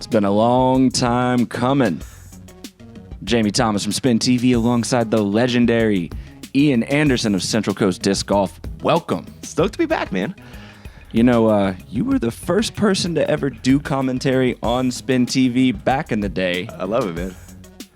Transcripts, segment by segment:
been a long time coming. Jamie Thomas from SpinTV alongside the legendary Ian Anderson of Central Coast Disc Golf. Welcome. Stoked to be back, man. You know, you were the first person to ever do commentary on SpinTV back in the day. I love it, man.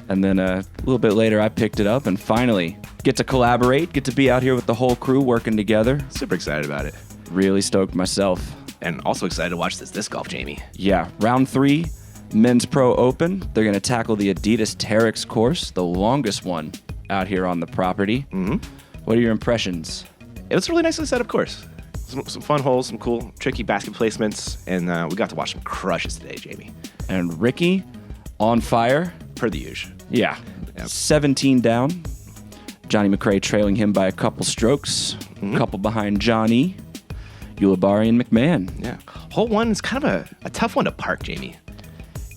And then a little bit later, I picked it up and finally get to collaborate, get to be out here with the whole crew working together. Super excited about it. Really stoked myself. And also excited to watch this disc golf, Jamie. Yeah, round 3, Men's Pro Open. They're going to tackle the Adidas TERREX course, the longest one out here on the property. Mm-hmm. What are your impressions? It was a really nicely set up course. Some fun holes, some cool, tricky basket placements, and we got to watch some crushes today, Jamie. And Ricky, on fire. Per the usual. Yeah, Yep. 17 down. Johnny McCray trailing him by a couple strokes. Mm-hmm. Couple behind Johnny, Ulibarri, and McMahon. Yeah. Hole 1 is kind of a tough one to park, Jamie.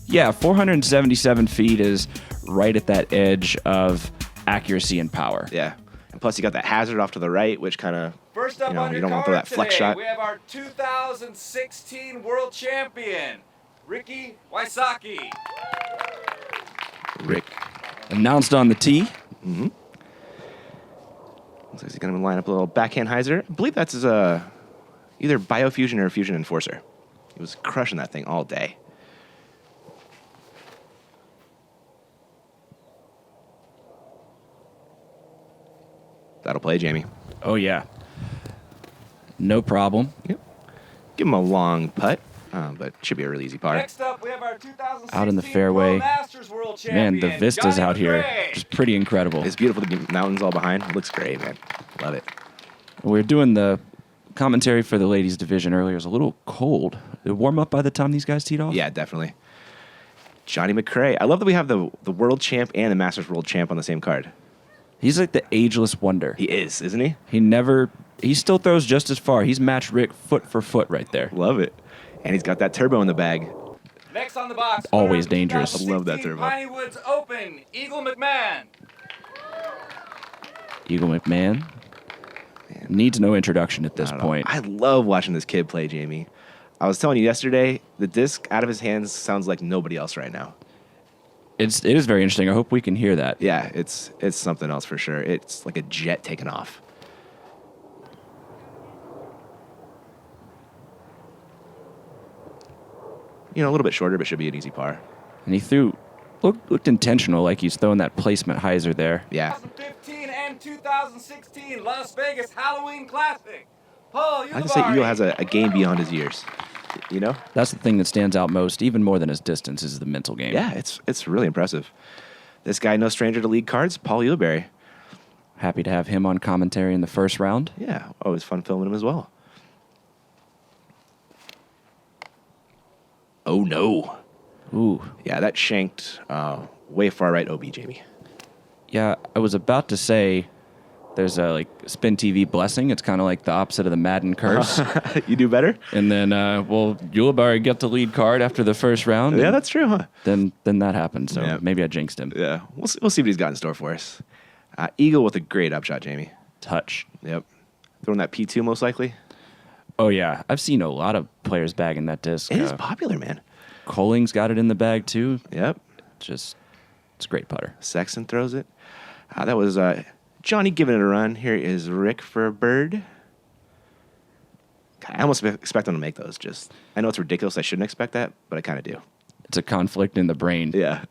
Yeah, 477 feet is right at that edge of accuracy and power. Yeah. And plus, you got that hazard off to the right, which kind of, First up on you your don't want to throw card that flex today, shot. we have our 2016 World Champion, Ricky Wysocki. Rick. Announced on the tee. Mm-hmm. Looks like he's going to line up a little backhand hyzer. I believe that's his either biofusion or fusion enforcer. He was crushing that thing all day. That'll play, Jamie. Oh, yeah. No problem. Yep. Give him a long putt, but should be a really easy par. Next up, we have our 2016 Out in the fairway. World Masters World Champion, Man, the vistas Johnny out here, McCray. just pretty incredible. It's beautiful. The mountains all behind. It looks great, man. Love it. We're doing the commentary for the ladies division earlier. It was a little cold. Did it warm up by the time these guys teed off? Yeah, definitely. Johnny McCray. I love that we have the world champ and the Masters world champ on the same card. He's like the ageless wonder. He is, isn't he? He still throws just as far. He's matched Rick foot for foot right there. Love it. And he's got that turbo in the bag. Next on the box, Always winner of the dangerous. I love that 2016 turbo. Piney Woods Open, Eagle McMahon. Eagle McMahon needs no introduction at this I don't know. point. I love watching this kid play, Jamie. I was telling you yesterday, the disc out of his hands sounds like nobody else right now. It is very interesting. I hope we can hear that. Yeah, it's something else for sure. It's like a jet taking off. You know, a little bit shorter, but should be an easy par. And he looked intentional, like he's throwing that placement hyzer there. Yeah. 2015 and 2016 Las Vegas Halloween Classic. Paul Ulibarri. I can say Eagle has a game beyond his years. You know? That's the thing that stands out most, even more than his distance, is the mental game. Yeah, it's really impressive. This guy, no stranger to league cards, Paul Ulibarri. Happy to have him on commentary in the first round. Yeah, always fun filming him as well. Oh, no. Ooh. Yeah, that shanked way far right OB, Jamie. Yeah, I was about to say there's a SpinTV blessing. It's kind of like the opposite of the Madden curse. You do better? And then, Ulibarri got the lead card after the first round. Yeah, that's true, huh? Then that happened, so Yeah. maybe I jinxed him. Yeah, we'll see what he's got in store for us. Eagle with a great upshot, Jamie. Touch. Yep. Throwing that P2 most likely. Oh, yeah. I've seen a lot of players bagging that disc. It is popular, man. Colling's got it in the bag, too. Yep. It's a great putter. Sexton throws it. That was Johnny giving it a run. Here is Rick for a bird. God, I almost expect him to make those. I know it's ridiculous. I shouldn't expect that, but I kind of do. It's a conflict in the brain. Yeah.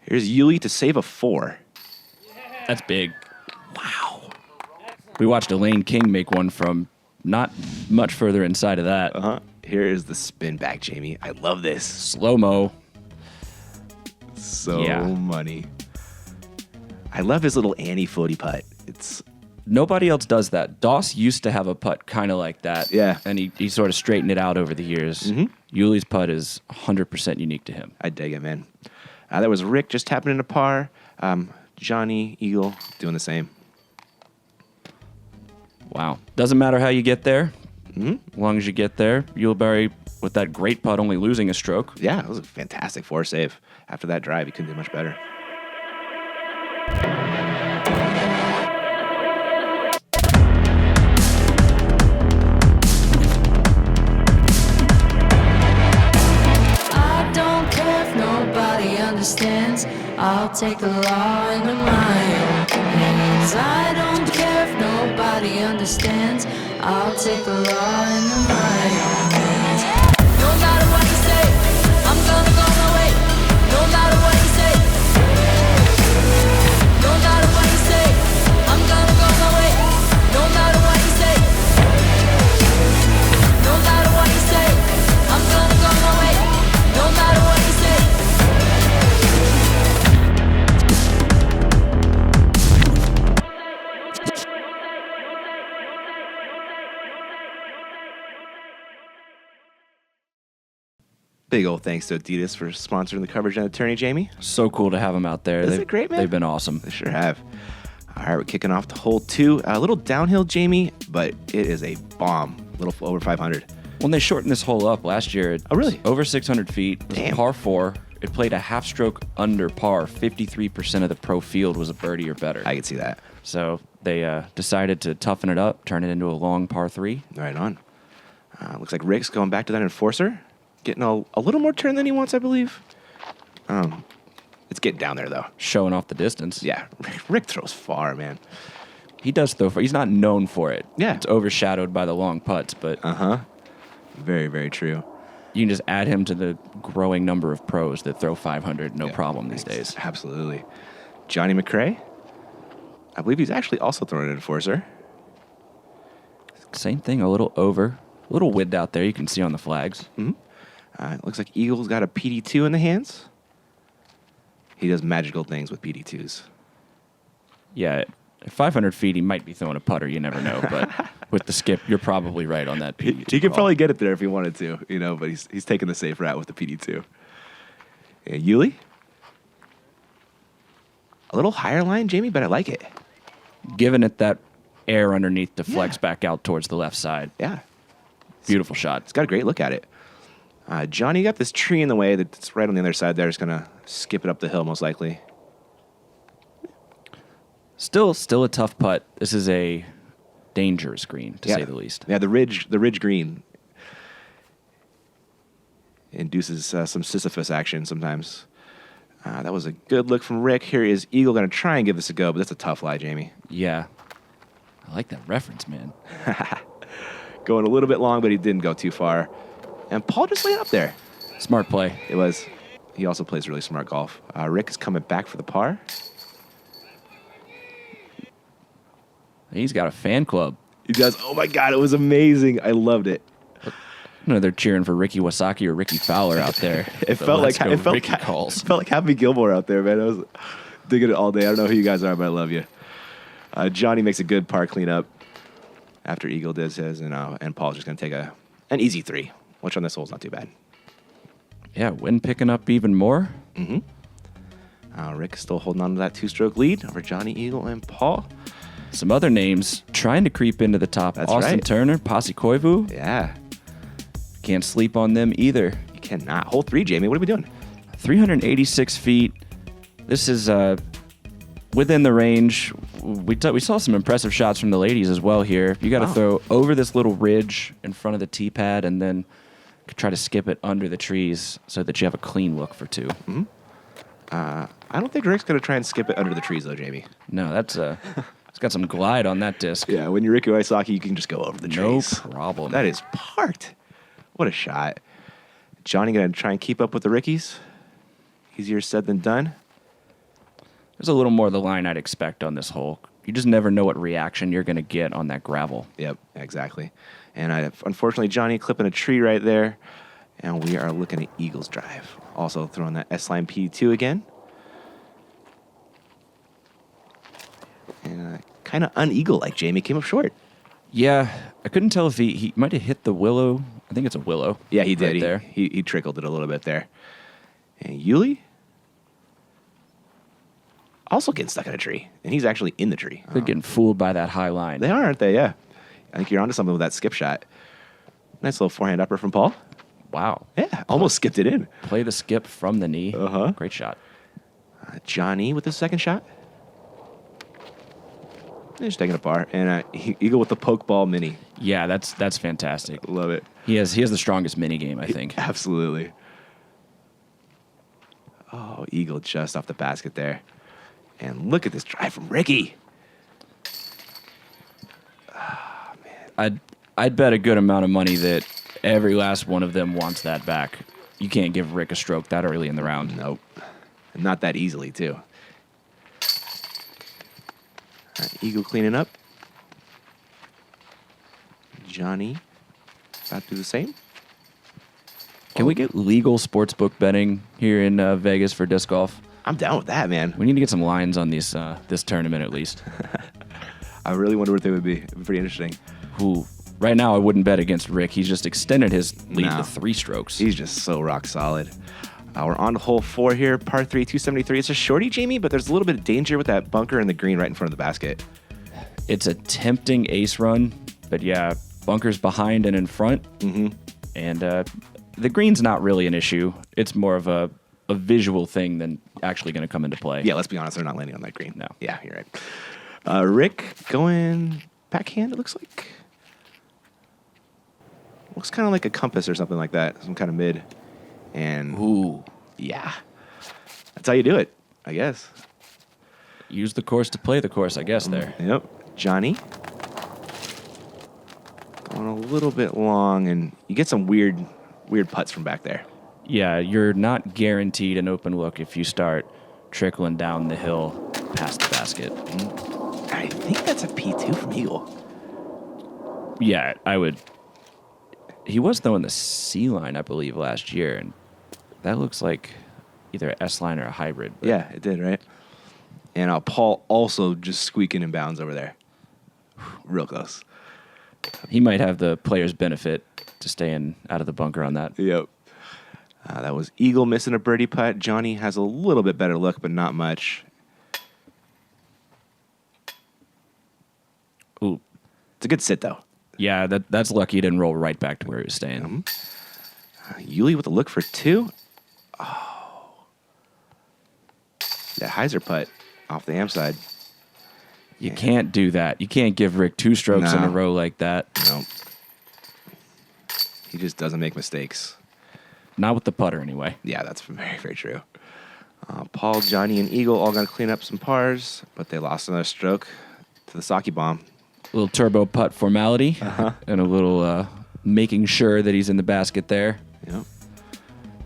Here's Yuli to save a 4. That's big. Wow. We watched Elaine King make one from not much further inside of that. Uh-huh. Here is the spin back, Jamie. I love this. Slow-mo. So Yeah. money. I love his little Annie floaty putt. Nobody else does that. Doss used to have a putt kind of like that. Yeah. And he sort of straightened it out over the years. Mhm. Yuli's putt is 100% unique to him. I dig it, man. That was Rick just tapping into par. Johnny, Eagle doing the same. Wow. Doesn't matter how you get there. Mhm. As long as you get there. Ulibarri with that great putt only losing a stroke. Yeah, it was a fantastic 4 save. After that drive, he couldn't do much better. I don't I'll take the law into my own hands. I don't care if nobody understands. I'll take the law into my own hands. No matter what you say, I'm gonna go my way. No matter what you say. No matter what you say, I'm gonna go my way. No matter what you say. No matter what you say, I'm gonna go my way. No matter what you say. Big old thanks to Adidas for sponsoring the coverage and attorney, Jamie. So cool to have them out there. Isn't it great, man? They've been awesome. They sure have. All right, we're kicking off to hole 2. A little downhill, Jamie, but it is a bomb. A little over 500. When they shortened this hole up last year, it Oh, really? was over 600 feet. It was Damn. a par 4. It played a half stroke under par. 53% of the pro field was a birdie or better. I can see that. So they decided to toughen it up, turn it into a long par 3. Right on. Looks like Rick's going back to that enforcer. Getting a little more turn than he wants, I believe. It's getting down there, though. Showing off the distance. Yeah, Rick throws far, man. He does throw far. He's not known for it. Yeah. It's overshadowed by the long putts, but Very, very true. you can just add him to the growing number of pros that throw 500 no problem these days. Absolutely. Johnny McCray. I believe he's actually also throwing an enforcer. Same thing, a little over. A little wind out there you can see on the flags. It looks like Eagle's got a PD2 in the hands. He does magical things with PD2s. Yeah, at 500 feet, he might be throwing a putter. You never know. But with the skip, you're probably right on that PD2 He could call. probably get it there if he wanted to, but he's taking the safe route with the PD2. And Yuli? A little higher line, Jamie, but I like it. Giving it that air underneath to flex back out towards the left side. Yeah. Beautiful shot. It's got a great look at it. Johnny got this tree in the way that's right on the other side there. It's going to skip it up the hill, most likely. Still a tough putt. This is a dangerous green, to say the least. Yeah, the ridge green induces some Sisyphus action sometimes. That was a good look from Rick. Here is Eagle going to try and give this a go, but that's a tough lie, Jamie. Yeah. I like that reference, man. Going a little bit long, but he didn't go too far. And Paul just laid up there. Smart play. It was. He also plays really smart golf. Rick is coming back for the par. He's got a fan club. He does. Oh, my God. It was amazing. I loved it. No, they're cheering for Ricky Wysocki or Ricky Fowler out there. It felt like Ricky calls. It felt like Happy Gilmore out there, man. I was digging it all day. I don't know who you guys are, but I love you. Johnny makes a good par cleanup after Eagle does his, and Paul's just going to take an easy 3, which on this hole is not too bad. Yeah, wind picking up even more. Rick is still holding on to that 2-stroke lead over Johnny, Eagle, and Paul. Some other names trying to creep into the top. That's Austin right. Turner, Pasi Koivu. Yeah, Can't sleep on them either. you cannot. Hole 3, Jamie. What are we doing? 386 feet. This is within the range. We saw some impressive shots from the ladies as well here. You got to throw over this little ridge in front of the tee pad and then try to skip it under the trees so that you have a clean look for 2. I don't think Rick's going to try and skip it under the trees, though, Jamie. No, that's it's got some glide on that disc. Yeah, when you're Ricky Wysocki, you can just go over the No trees. problem. That is parked. What a shot. Johnny going to try and keep up with the Rickies. Easier said than done. There's a little more of the line I'd expect on this hole. You just never know what reaction you're going to get on that gravel. Yep, exactly. And unfortunately, Johnny clipping a tree right there. And we are looking at Eagles Drive. Also throwing that S-Line P2 again. And kind of un-Eagle-like, Jamie. Came up short. Yeah, I couldn't tell if he might have hit the willow. I think it's a willow. Yeah, he did. Right there. He trickled it a little bit there. And Yuli also getting stuck in a tree. And he's actually in the tree. They're getting fooled by that high line. They are, aren't they? Yeah. I think you're onto something with that skip shot. Nice little forehand upper from Paul. Wow. Yeah, almost skipped it in. Play the skip from the knee. Uh-huh. Great shot. Johnny with the second shot. They're just taking a par. And Eagle with the poke ball mini. Yeah, that's fantastic. Love it. He has the strongest mini game, I think. Absolutely. Oh, Eagle just off the basket there. And look at this drive from Ricky. I'd bet a good amount of money that every last one of them wants that back. You can't give Rick a stroke that early in the round. Nope. And not that easily, too. All right, Eagle cleaning up. Johnny about to do the same. Can we get legal sportsbook betting here in Vegas for disc golf? I'm down with that, man. We need to get some lines on these this tournament at least. I really wonder what they would be. It'd be pretty interesting. Ooh, right now I wouldn't bet against Rick. He's just extended his lead No. to 3 strokes. He's just so rock solid. We're on to hole 4 here, par 3, 273. It's a shorty, Jamie, but there's a little bit of danger with that bunker and the green right in front of the basket. It's a tempting ace run, but yeah, bunkers behind and in front. Mm-hmm. And the green's not really an issue. It's more of a visual thing than actually going to come into play. Yeah, let's be honest, they're not landing on that green. No. Yeah, you're right. Rick going backhand, it looks like. Looks kind of like a compass or something like that, some kind of mid. And, Ooh. yeah, that's how you do it, I guess. Use the course to play the course, I guess, there. Yep. Johnny going a little bit long, and you get some weird putts from back there. Yeah, you're not guaranteed an open look if you start trickling down the hill past the basket. I think that's a P2 from Eagle. Yeah, I would. He was throwing the C line, I believe, last year, and that looks like either an S line or a hybrid. But Yeah, it did, right? And Paul also just squeaking in bounds over there. Real close. he might have the player's benefit to staying out of the bunker on that. Yep. That was Eagle missing a birdie putt. Johnny has a little bit better look, but not much. Ooh, It's a good sit, though. yeah, that's lucky he didn't roll right back to where he was staying. Yuli with a look for 2. Oh. That Heiser putt off the am side. You can't do that. You can't give Rick 2 strokes in No. a row like that. No. He just doesn't make mistakes. Not with the putter, anyway. Yeah, that's very, very true. Paul, Johnny, and Eagle all going to clean up some pars, but they lost another stroke to the Wysocki bomb. A little turbo putt formality and a little making sure that he's in the basket there. Yep.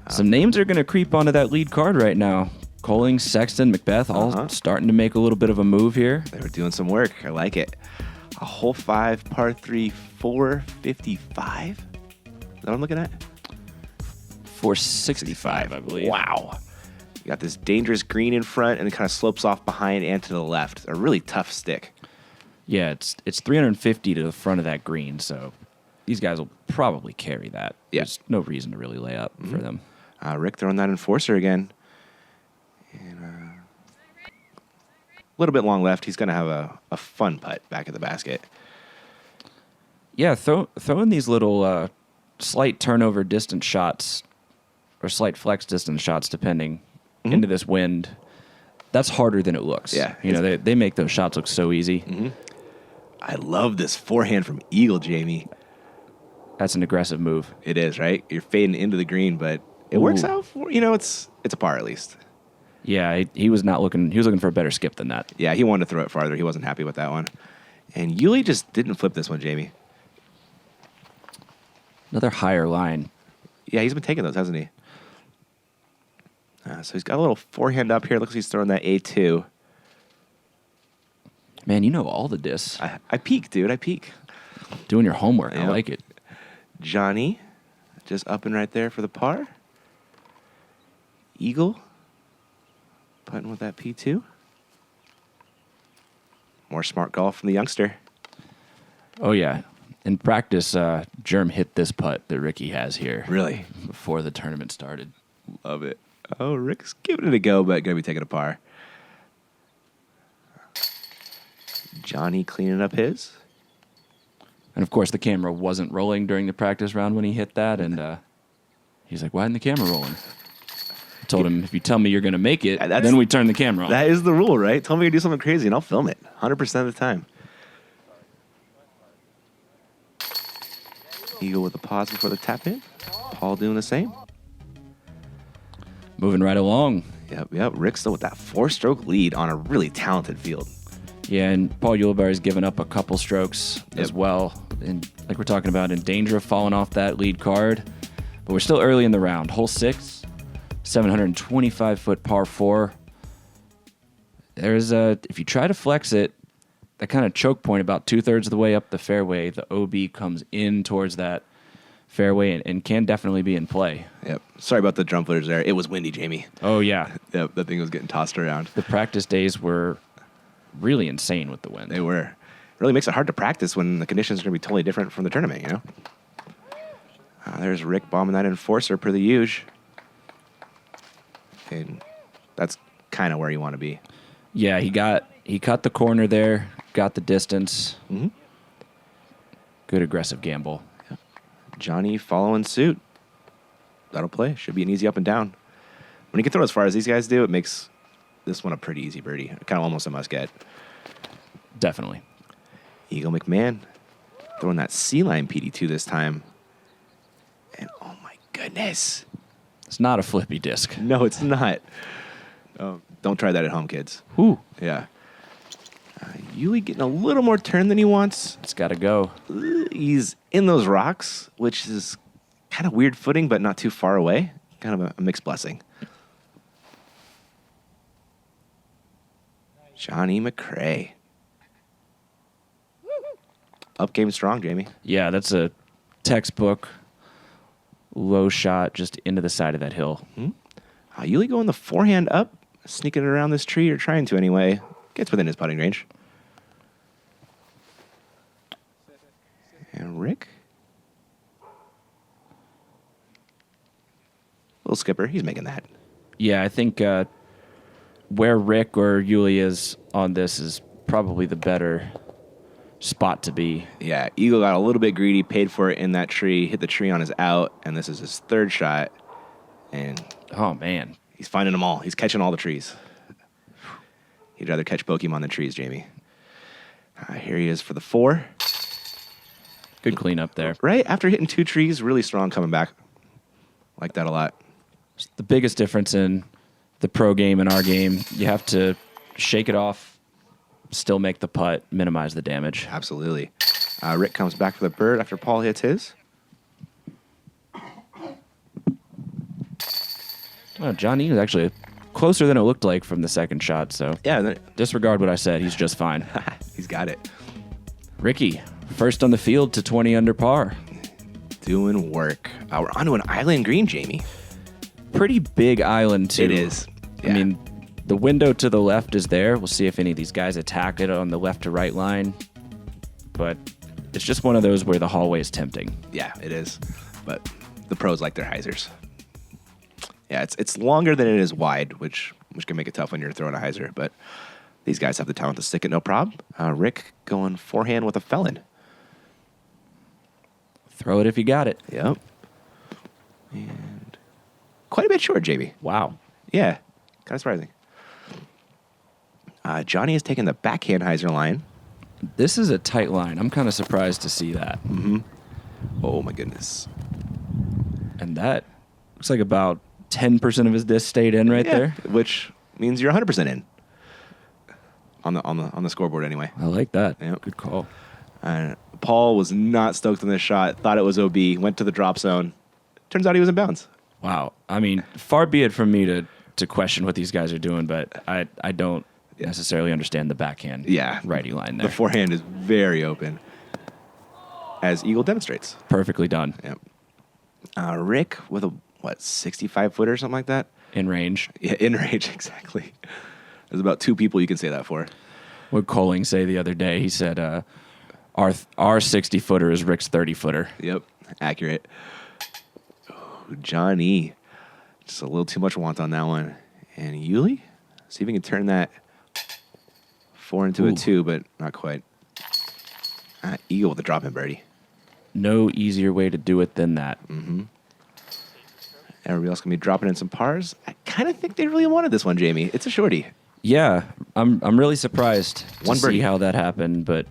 Some names are going to creep onto that lead card right now. Coling, Sexton, Macbeth, all starting to make a little bit of a move here. They were doing some work. I like it. A hole 5, par 3, 455. Is that what I'm looking at? 465, I believe. Wow. You got this dangerous green in front, and it kind of slopes off behind and to the left. A really tough stick. Yeah, it's 350 to the front of that green, so these guys will probably carry that. Yeah. There's no reason to really lay up for them. Rick throwing that enforcer again. And a little bit long left. He's going to have a fun putt back at the basket. Yeah, throwing these little slight turnover distance shots or slight flex distance shots, depending, into this wind, that's harder than it looks. Yeah. You know, they make those shots look so easy. I love this forehand from Eagle, Jamie. That's an aggressive move. It is, right? You're fading into the green, but it works Ooh. out for, it's a par at least. Yeah, he was not looking. He was looking for a better skip than that. Yeah, he wanted to throw it farther. He wasn't happy with that one. And Yuli just didn't flip this one, Jamie. Another higher line. Yeah, he's been taking those, hasn't he? So he's got a little forehand up here. Looks like he's throwing that A2. Man, you know all the discs. I peek, dude. I peek. Doing your homework. I Yep. like it. Johnny, just up and right there for the par. Eagle, putting with that P2. More smart golf from the youngster. Oh, yeah. In practice, Germ hit this putt that Ricky has here. Really? Before the tournament started. Love it. Oh, Rick's giving it a go, but going to be taking a par. Johnny cleaning up his. And, of course, the camera wasn't rolling during the practice round when he hit that. And he's like, why isn't the camera rolling? I told him, if you tell me you're going to make it, then we turn the camera on. That is the rule, right? Tell me to do something crazy, and I'll film it 100% of the time. Eagle with a pause before the tap in. Paul doing the same. Moving right along. Yep. Rick still with that 4-stroke lead on a really talented field. Yeah, and Paul Ulibarri's given up a couple strokes as well. And like we're talking about, in danger of falling off that lead card. But we're still early in the round. Hole 6, 725-foot par 4. There's if you try to flex it, that kind of choke point about 2/3 of the way up the fairway, the OB comes in towards that fairway and can definitely be in play. Yep. Sorry about the drum footers there. It was windy, Jamie. Oh, yeah. Yep, that thing was getting tossed around. The practice days were really insane with the wind. They were. It really makes it hard to practice when the conditions are going to be totally different from the tournament, you know? There's Rick bombing that enforcer per the huge. And that's kind of where you want to be. Yeah, he cut the corner there, got the distance. Mm-hmm. Good aggressive gamble. Johnny following suit. That'll play. Should be an easy up and down. When you can throw as far as these guys do, it makes this one a pretty easy birdie. Kind of almost a must get. Definitely. Eagle McMahon throwing that C-line PD2 this time. And oh my goodness. It's not a flippy disc. No, it's not. Oh, don't try that at home, kids. Whew. Yeah. Yuli getting a little more turn than he wants. It's got to go. He's in those rocks, which is kind of weird footing, but not too far away. Kind of a mixed blessing. Johnny McCray. Up game strong, Jamie. Yeah, that's a textbook low shot just into the side of that hill. Yuli going the forehand up, sneaking it around this tree, or trying to anyway. Gets within his putting range. And Rick. Little skipper, he's making that. Yeah, I think where Rick or Yuli is on this is probably the better spot to be. Yeah, Eagle got a little bit greedy, paid for it in that tree, hit the tree on his out, and this is his third shot. And oh, man. he's finding them all. He's catching all the trees. He'd rather catch Pokemon than trees, Jamie. Here he is for the 4. Good cleanup there. Right? After hitting 2 trees, really strong coming back. Like that a lot. It's the biggest difference in the pro game and our game. You have to shake it off, still make the putt, minimize the damage. Absolutely. Rick comes back for the bird after Paul hits his. Oh, Johnny was actually closer than it looked like from the second shot, so Yeah, disregard what I said. He's just fine. he's got it. Ricky, first on the field to 20 under par. Doing work. We're onto an island green, Jamie. Pretty big island, too. It is. Yeah. I mean, the window to the left is there. We'll see if any of these guys attack it on the left to right line. But it's just one of those where the hallway is tempting. Yeah, it is. But the pros like their hyzers. Yeah, it's longer than it is wide, which can make it tough when you're throwing a hyzer. But these guys have the talent to stick it, no problem. Rick going forehand with a felon. Throw it if you got it. Yep. And quite a bit short, JB. Wow. Yeah, kind of surprising. Johnny has taken the backhand hyzer line. This is a tight line. I'm kind of surprised to see that. Oh, my goodness. And that looks like about 10% of his disc stayed in right there. Which means you're 100% in. On the scoreboard anyway. I like that. Yep. Good call. Paul was not stoked on this shot. Thought it was OB. Went to the drop zone. Turns out he was in bounds. Wow. I mean, far be it from me to question what these guys are doing, but I don't necessarily understand the backhand righty line there. The forehand is very open, as Eagle demonstrates. Perfectly done. Yep. Rick with a 65-footer or something like that? In range. Yeah, in range, exactly. There's about 2 people you can say that for. What did Coling say the other day? He said, our 60-footer is Rick's 30-footer. Yep, accurate. Oh, Johnny. Just a little too much want on that one. And Yuli? See if we can turn that 4 into a 2, but not quite. Eagle with a drop-in birdie. No easier way to do it than that. Everybody else going to be dropping in some pars. I kind of think they really wanted this one, Jamie. It's a shorty. Yeah, I'm really surprised to One birdie. see how that happened, but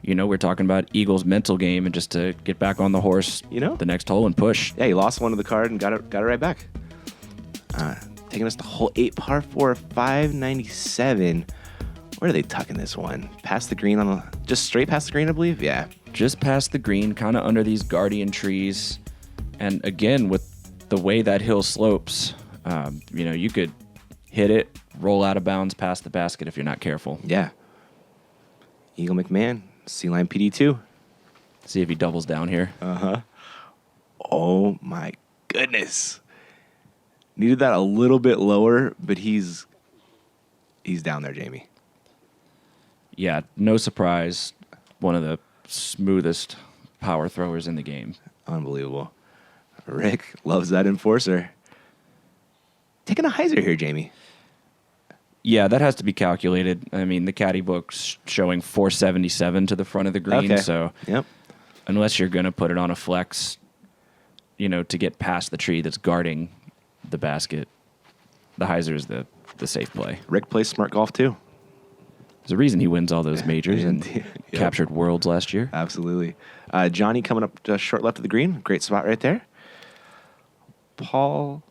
we're talking about Eagle's mental game and just to get back on the horse, the next hole and push. Yeah, he lost one to the card and got it right back. taking us the whole 8 par 4, 597. Where are they tucking this one? Past the green just straight past the green, I believe? Yeah. Just past the green, kind of under these guardian trees. And again, with the way that hill slopes, you could hit it, roll out of bounds past the basket if you're not careful. Yeah. Eagle McMahon, C-Line PD2. See if he doubles down here. Oh my goodness. Needed that a little bit lower, but he's down there, Jamie. Yeah, no surprise. One of the smoothest power throwers in the game. Unbelievable. Rick loves that enforcer. Taking a hyzer here, Jamie. Yeah, that has to be calculated. I mean, the caddy book's showing 477 to the front of the green, so Yep. unless you're going to put it on a flex, to get past the tree that's guarding the basket, the hyzer is the safe play. Rick plays smart golf too. There's a reason he wins all those majors and Yep. captured worlds last year. Absolutely. Johnny coming up just short left of the green. Great spot right there. Paul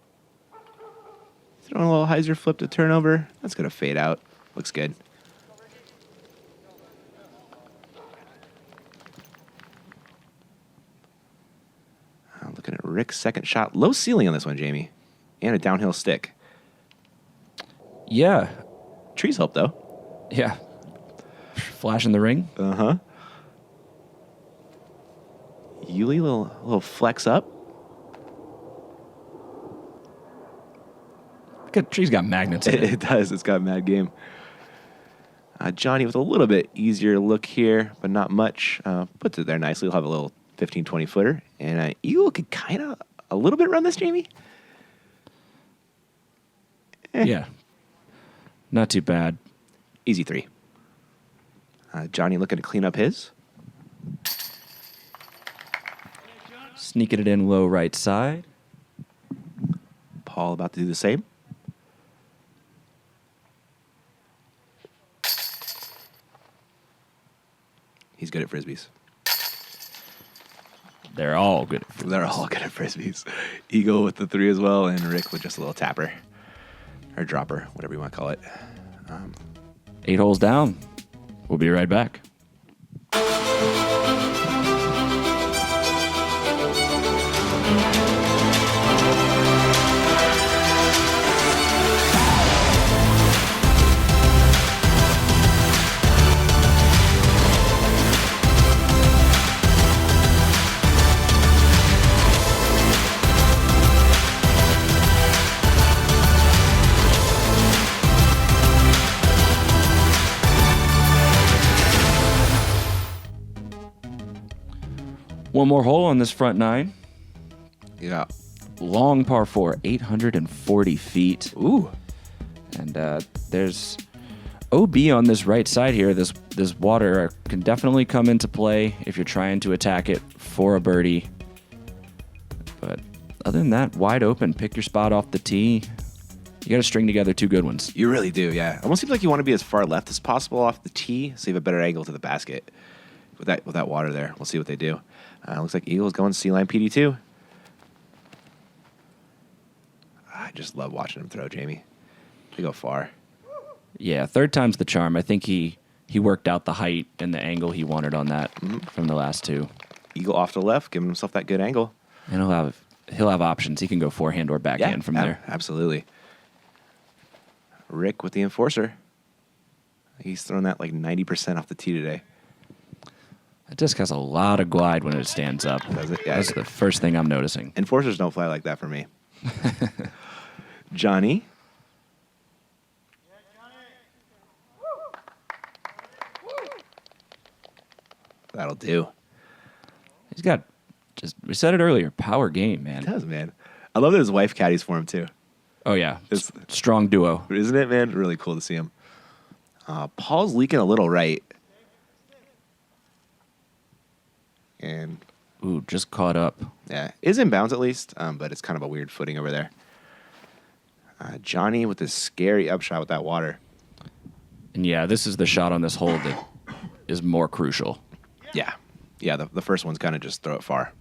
throwing a little hyzer flip to turnover. That's going to fade out. Looks good. Looking at Rick's second shot. Low ceiling on this one, Jamie. And a downhill stick. Yeah. Trees help, though. Yeah. Flash in the ring. Uh-huh. Uli, little flex up. Good. Tree's got magnets in it. It does. It's got mad game. Johnny with a little bit easier look here, but not much. Puts it there nicely. We'll have a little 15, 20 footer. And Eagle could kind of a little bit run this, Jamie. Yeah. Not too bad. Easy 3. Johnny looking to clean up his. Sneaking it in low right side. Paul about to do the same. He's good at Frisbees. They're all good at frisbees. They're all good at Frisbees. Eagle with the 3 as well, and Rick with just a little tapper. Or dropper, whatever you want to call it. 8 holes down. We'll be right back. One more hole on this front 9. Yeah. Long par 4, 840 feet. Ooh. And there's OB on this right side here. This water can definitely come into play if you're trying to attack it for a birdie. But other than that, wide open. Pick your spot off the tee. You got to string together 2 good ones. You really do, yeah. Almost seems like you want to be as far left as possible off the tee, so you have a better angle to the basket with that water there. We'll see what they do. Looks like Eagle's going C-Line PD2. I just love watching him throw, Jamie. They go far. Yeah, 3rd time's the charm. I think he worked out the height and the angle he wanted on that from the last 2. Eagle off to the left, giving himself that good angle. And he'll have options. He can go forehand or backhand from there. Absolutely. Rick with the enforcer. He's thrown that like 90% off the tee today. That disc has a lot of glide when it stands up. Does it? Yeah. That's the first thing I'm noticing. Enforcers don't fly like that for me. Johnny. That'll do. He's got, we said it earlier, power game, man. It does, man. I love that his wife caddies for him, too. Oh, yeah. It's Strong duo. Isn't it, man? Really cool to see him. Paul's leaking a little right. And Ooh, just caught up. yeah, is in bounds at least, but it's kind of a weird footing over there. Johnny with this scary upshot with that water. And yeah, this is the shot on this hole that is more crucial. Yeah. Yeah, the first one's kind of just throw it far.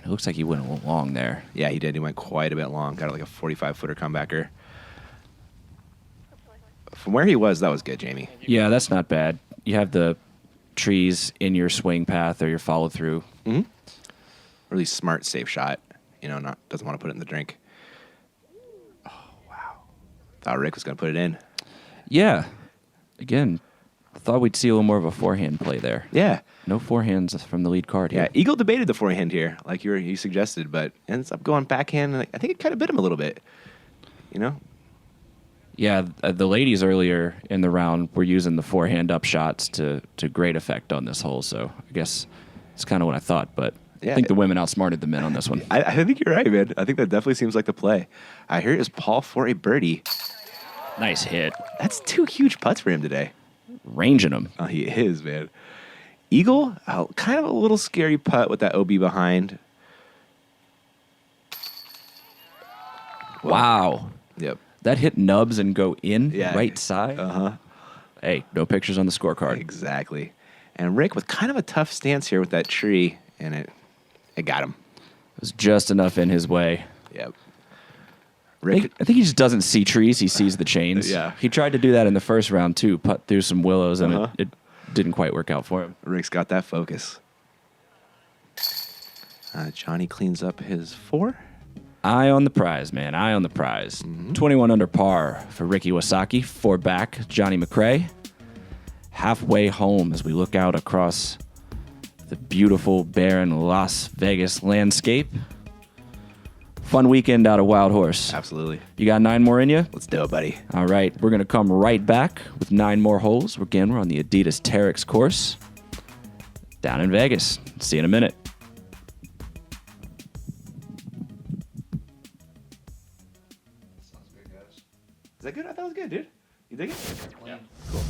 It looks like he went a little long there. Yeah, he did. He went quite a bit long. Got like a 45-footer comebacker. From where he was, that was good, Jamie. Yeah, that's not bad. You have the trees in your swing path or your follow through. Mm-hmm. Really smart, safe shot. You know, doesn't want to put it in the drink. Oh, wow. Thought Rick was going to put it in. Yeah. Again, thought we'd see a little more of a forehand play there. Yeah. No forehands from the lead card here. Yeah, Eagle debated the forehand here, like you suggested, but ends up going backhand, and I think it kind of bit him a little bit. You know? Yeah, the ladies earlier in the round were using the forehand up shots to great effect on this hole, so I guess it's kind of what I thought, but yeah, I think the women outsmarted the men on this one. I think you're right, man. I think that definitely seems like the play. Here is Paul for a birdie. Nice hit. That's 2 huge putts for him today. Ranging them. Oh, he is, man. Eagle, kind of a little scary putt with that OB behind. Wow. Yep. That hit nubs and go in right side. Uh-huh. Hey, no pictures on the scorecard. Exactly. And Rick with kind of a tough stance here with that tree, and it got him. It was just enough in his way. Yep. Rick, I think he just doesn't see trees. He sees the chains. Yeah. He tried to do that in the first round, too, putt through some willows, and it didn't quite work out for him. Rick's got that focus. Johnny cleans up his 4. Eye on the prize, man. Eye on the prize. 21 under par for Ricky Wysocki. 4 back, Johnny McCray. Halfway home as we look out across the beautiful, barren Las Vegas landscape. Fun weekend out of Wildhorse. Absolutely. You got 9 more in you? Let's do it, buddy. All right. We're going to come right back with 9 more holes. Again, we're on the adidas TERREX course down in Vegas. See you in a minute. Is that good? I thought it was good, dude. You dig it? Yeah. Cool.